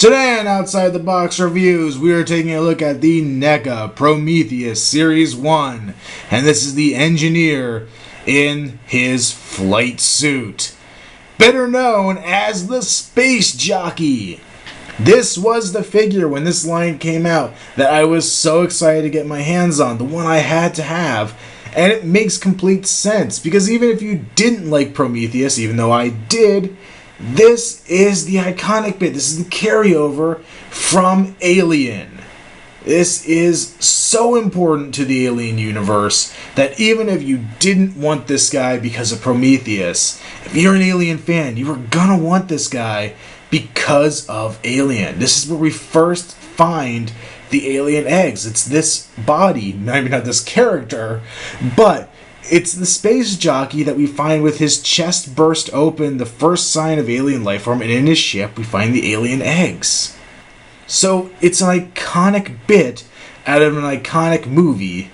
Today on Outside the Box Reviews, we are taking a look at the NECA Prometheus Series 1. And this is the engineer in his flight suit, better known as the Space Jockey. This was the figure when this line came out that I was so excited to get my hands on, the one I had to have. And it makes complete sense, because even if you didn't like Prometheus, even though I did, this is the iconic bit. This is the carryover from Alien. This is so important to the Alien universe that even if you didn't want this guy because of Prometheus, if you're an Alien fan, you were gonna want this guy because of Alien. This is where we first find the alien eggs. It's this body, maybe not this character, but it's the space jockey that we find with his chest burst open, the first sign of alien life form, and in his ship we find the alien eggs. So it's an iconic bit out of an iconic movie,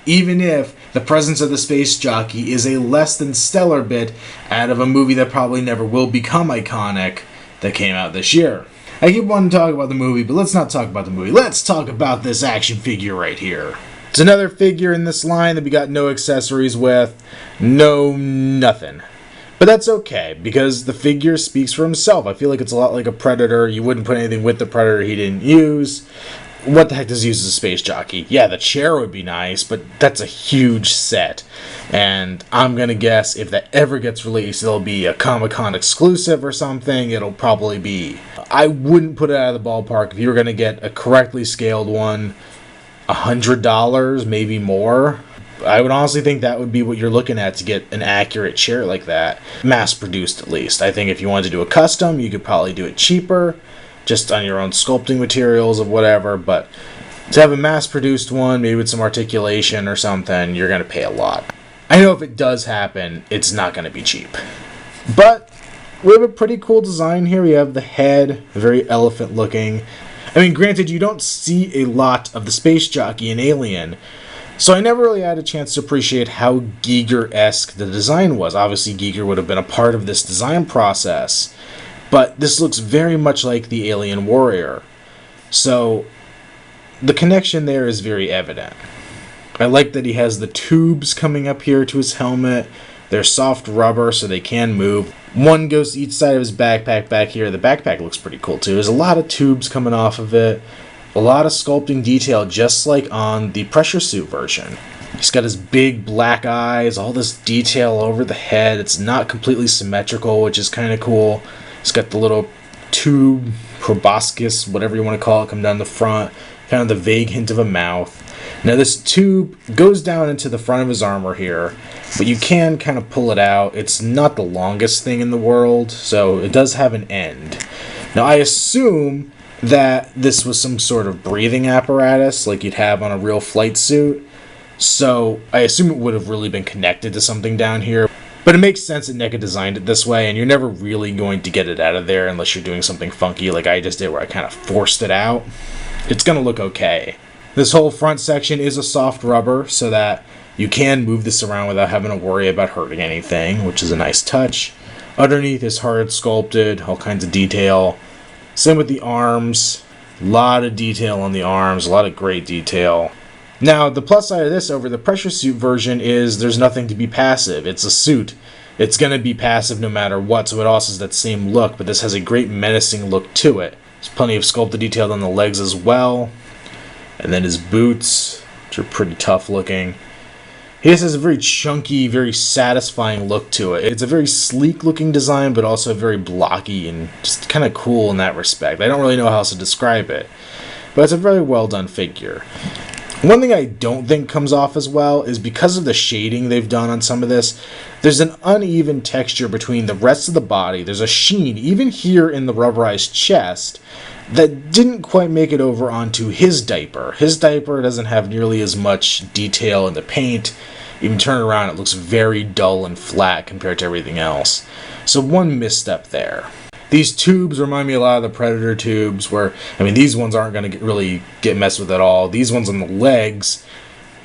even if the presence of the space jockey is a less than stellar bit out of a movie that probably never will become iconic that came out this year. I keep wanting to talk about the movie, but let's not talk about the movie. Let's talk about this action figure right here. It's another figure in this line that we got no accessories with, nothing. But that's okay, because the figure speaks for himself. I feel like it's a lot like a Predator. You wouldn't put anything with the Predator he didn't use. What the heck does he use as a space jockey? Yeah, the chair would be nice, but that's a huge set. And I'm going to guess if that ever gets released, it'll be a Comic-Con exclusive or something. It'll probably be. I wouldn't put it out of the ballpark if you were going to get a correctly scaled one. $100, maybe more. I would honestly think that would be what you're looking at to get an accurate chair like that. Mass-produced, at least. I think if you wanted to do a custom, you could probably do it cheaper, just on your own sculpting materials or whatever, but to have a mass-produced one, maybe with some articulation or something, you're going to pay a lot. I know if it does happen, it's not going to be cheap. But we have a pretty cool design here. We have the head, very elephant-looking. I mean, granted, you don't see a lot of the space jockey in Alien, so I never really had a chance to appreciate how Giger-esque the design was. Obviously, Giger would have been a part of this design process, but this looks very much like the Alien Warrior. So the connection there is very evident. I like that he has the tubes coming up here to his helmet. They're soft rubber, so they can move. One goes to each side of his backpack back here. The backpack looks pretty cool, too. There's a lot of tubes coming off of it. A lot of sculpting detail, just like on the pressure suit version. He's got his big black eyes, all this detail over the head. It's not completely symmetrical, which is kind of cool. He's got the little tube, proboscis, whatever you want to call it, come down the front. Kind of the vague hint of a mouth. Now this tube goes down into the front of his armor here, but you can kind of pull it out. It's not the longest thing in the world, so it does have an end. Now I assume that this was some sort of breathing apparatus like you'd have on a real flight suit, so I assume it would have really been connected to something down here. But it makes sense that NECA designed it this way, and you're never really going to get it out of there unless you're doing something funky like I just did where I kind of forced it out. It's going to look okay. This whole front section is a soft rubber so that you can move this around without having to worry about hurting anything, which is a nice touch. Underneath is hard sculpted, all kinds of detail. Same with the arms. A lot of detail on the arms, a lot of great detail. Now, the plus side of this over the pressure suit version is there's nothing to be passive. It's a suit. It's going to be passive no matter what, so it also has that same look, but this has a great menacing look to it. There's plenty of sculpted detail on the legs as well. And then his boots, which are pretty tough looking. He just has a very chunky, very satisfying look to it. It's a very sleek looking design, but also very blocky and just kind of cool in that respect. I don't really know how else to describe it, but it's a very well done figure. One thing I don't think comes off as well is because of the shading they've done on some of this, there's an uneven texture between the rest of the body. There's a sheen, even here in the rubberized chest, that didn't quite make it over onto his diaper. His diaper doesn't have nearly as much detail in the paint. Even turn around, it looks very dull and flat compared to everything else. So one misstep there. These tubes remind me a lot of the Predator tubes where, I mean, these ones aren't going to really get messed with at all. These ones on the legs,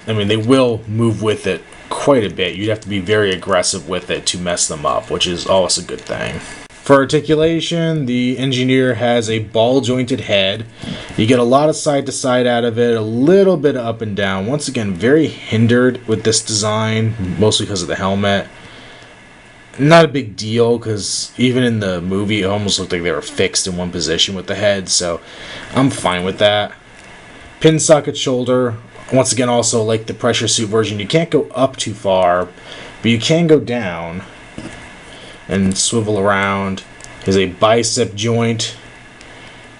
I mean, they will move with it quite a bit. You'd have to be very aggressive with it to mess them up, which is always a good thing. For articulation, the engineer has a ball-jointed head. You get a lot of side-to-side out of it, a little bit of up and down. Once again, very hindered with this design, mostly because of the helmet. Not a big deal, because even in the movie, it almost looked like they were fixed in one position with the head, so I'm fine with that. Pin socket shoulder. Once again, also like the pressure suit version, you can't go up too far, but you can go down and swivel around. There's a bicep joint.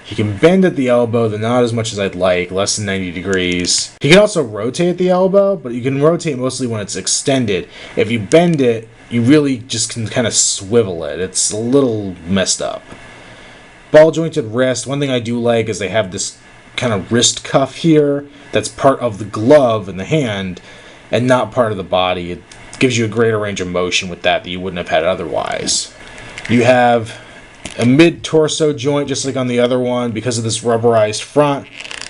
He can bend at the elbow, though not as much as I'd like, less than 90 degrees. He can also rotate at the elbow, but you can rotate mostly when it's extended. If you bend it, you really just can kind of swivel it. It's a little messed up. Ball jointed wrist. One thing I do like is they have this kind of wrist cuff here that's part of the glove in the hand and not part of the body. It gives you a greater range of motion with that you wouldn't have had otherwise. You have a mid-torso joint just like on the other one. Because of this rubberized front,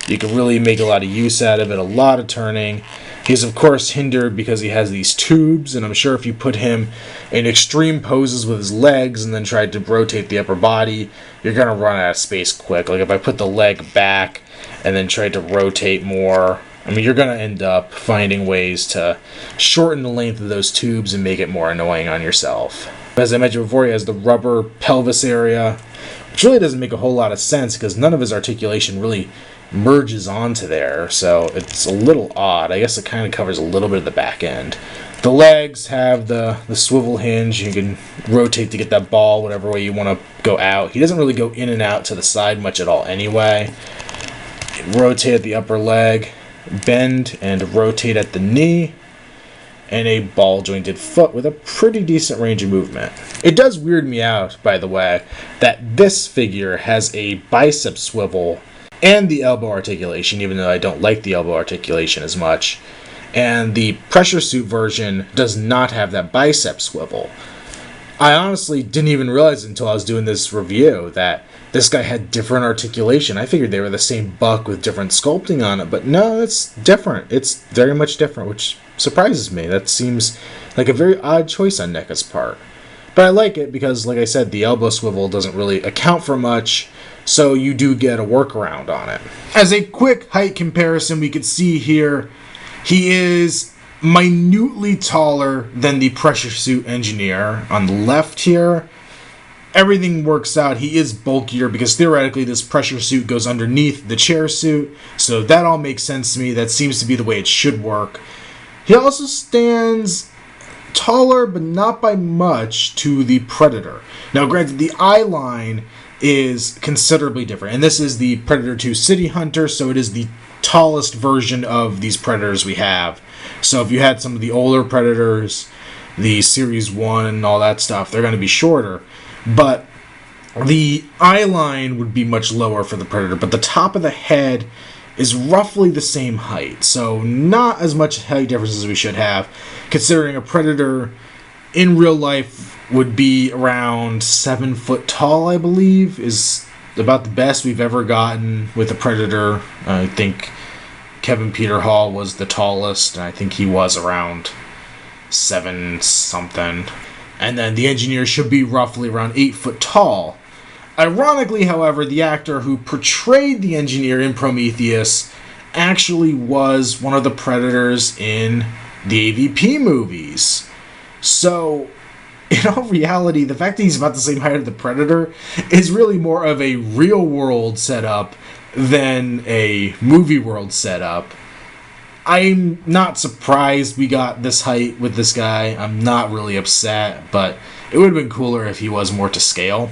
you can really make a lot of use out of it, a lot of turning. He's of course hindered because he has these tubes, and I'm sure if you put him in extreme poses with his legs and then tried to rotate the upper body, you're going to run out of space quick. Like if I put the leg back and then tried to rotate more, I mean, you're going to end up finding ways to shorten the length of those tubes and make it more annoying on yourself. As I mentioned before, he has the rubber pelvis area, which really doesn't make a whole lot of sense because none of his articulation really merges onto there, so it's a little odd. I guess it kind of covers a little bit of the back end. The legs have the swivel hinge. You can rotate to get that ball whatever way you want to go out. He doesn't really go in and out to the side much at all anyway. Rotate at the upper leg, bend and rotate at the knee, and a ball-jointed foot with a pretty decent range of movement. It does weird me out, by the way, that this figure has a bicep swivel and the elbow articulation, even though I don't like the elbow articulation as much. And the pressure suit version does not have that bicep swivel. I honestly didn't even realize until I was doing this review that this guy had different articulation. I figured they were the same buck with different sculpting on it, but no, it's different. It's very much different, which surprises me. That seems like a very odd choice on NECA's part. But I like it because, like I said, the elbow swivel doesn't really account for much, so you do get a workaround on it. As a quick height comparison, we could see here, he is minutely taller than the pressure suit engineer on the left here. Everything works out. He is bulkier because theoretically this pressure suit goes underneath the chair suit, so that all makes sense to me. That seems to be the way it should work. He also stands taller, but not by much, to the Predator. Now, granted, the eye line is considerably different, and this is the Predator 2 City Hunter, so it is the tallest version of these Predators we have. So if you had some of the older Predators, the Series 1 and all that stuff, they're going to be shorter. But the eye line would be much lower for the Predator, but the top of the head is roughly the same height, so not as much height difference as we should have, considering a Predator in real life would be around 7 foot tall, I believe, is about the best we've ever gotten with a Predator. I think Kevin Peter Hall was the tallest, and I think he was around 7 something. And then the engineer should be roughly around 8 foot tall. Ironically, however, the actor who portrayed the engineer in Prometheus actually was one of the Predators in the AVP movies. So, in all reality, the fact that he's about the same height as the Predator is really more of a real-world setup than a movie world setup. I'm not surprised we got this height with this guy. I'm not really upset, but it would have been cooler if he was more to scale.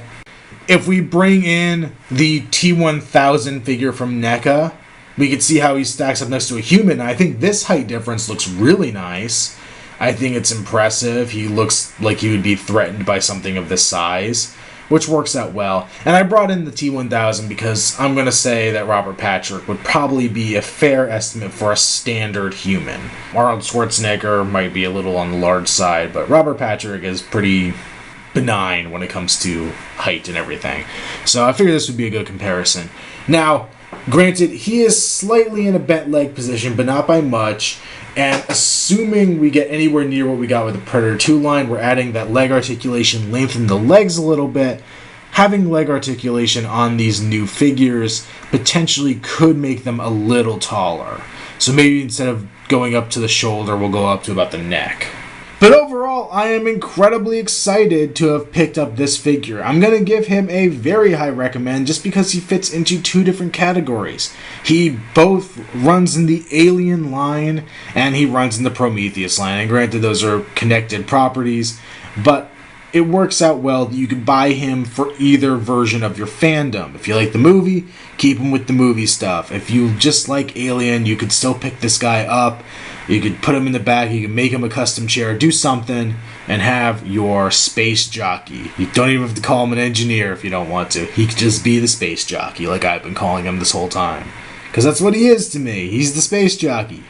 If we bring in the T-1000 figure from NECA, we can see how he stacks up next to a human. I think this height difference looks really nice. I think it's impressive. He looks like he would be threatened by something of this size, which works out well. And I brought in the T-1000 because I'm going to say that Robert Patrick would probably be a fair estimate for a standard human. Arnold Schwarzenegger might be a little on the large side, but Robert Patrick is pretty benign when it comes to height and everything. So I figured this would be a good comparison. Now, granted, he is slightly in a bent leg position, but not by much, And assuming we get anywhere near what we got with the Predator 2 line, we're adding that leg articulation, lengthen the legs a little bit. Having leg articulation on these new figures potentially could make them a little taller. So maybe instead of going up to the shoulder, we'll go up to about the neck. But overall, I am incredibly excited to have picked up this figure. I'm going to give him a very high recommend just because he fits into two different categories. He both runs in the Alien line and he runs in the Prometheus line. And granted, those are connected properties, but it works out well that you can buy him for either version of your fandom. If you like the movie, keep him with the movie stuff. If you just like Alien, you could still pick this guy up. You could put him in the back, you can make him a custom chair, do something, and have your space jockey. You don't even have to call him an engineer if you don't want to. He could just be the space jockey, like I've been calling him this whole time. Because that's what he is to me. He's the space jockey.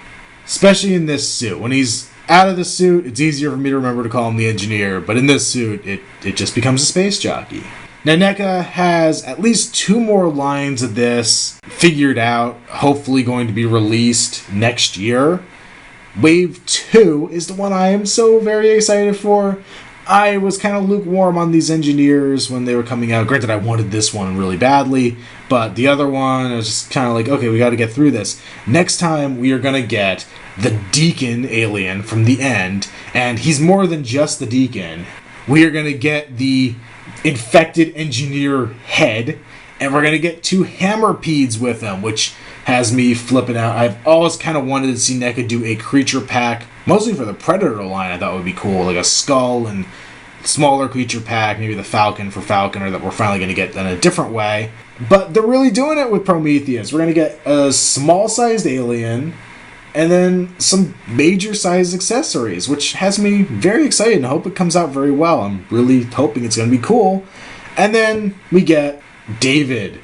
Especially in this suit. When he's out of the suit, it's easier for me to remember to call him the engineer, but in this suit, it just becomes a space jockey. Now, NECA has at least 2 more lines of this figured out, hopefully going to be released next year. Wave 2 is the one I am so very excited for. I was kind of lukewarm on these engineers when they were coming out. Granted, I wanted this one really badly, but the other one, I was just kind of like, okay, we got to get through this. Next time, we are going to get the Deacon alien from the end, and he's more than just the Deacon. We are going to get the infected engineer head, and we're going to get 2 hammerpedes with him, which has me flipping out. I've always kind of wanted to see NECA do a creature pack, mostly for the Predator line. I thought would be cool, like a skull and smaller creature pack, maybe the Falcon for Falconer that we're finally going to get in a different way. But they're really doing it with Prometheus. We're going to get a small-sized alien and then some major-sized accessories, which has me very excited and I hope it comes out very well. I'm really hoping it's going to be cool. And then we get David.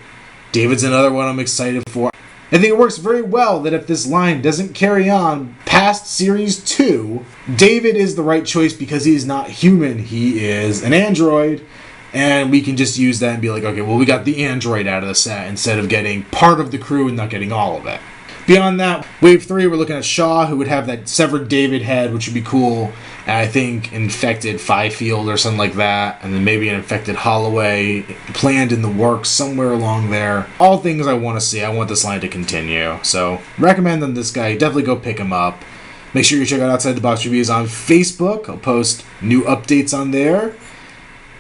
David's another one I'm excited for. I think it works very well that if this line doesn't carry on past Series 2, David is the right choice because he is not human. He is an android, and we can just use that and be like, okay, well, we got the android out of the set instead of getting part of the crew and not getting all of it. Beyond that, Wave 3, we're looking at Shaw, who would have that severed David head, which would be cool. And I think infected Fifield or something like that. And then maybe an infected Holloway planned in the works somewhere along there. All things I want to see. I want this line to continue. So, recommend on this guy. Definitely go pick him up. Make sure you check out Outside the Box Reviews on Facebook. I'll post new updates on there.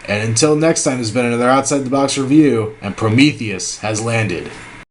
And until next time, there's been another Outside the Box review, and Prometheus has landed.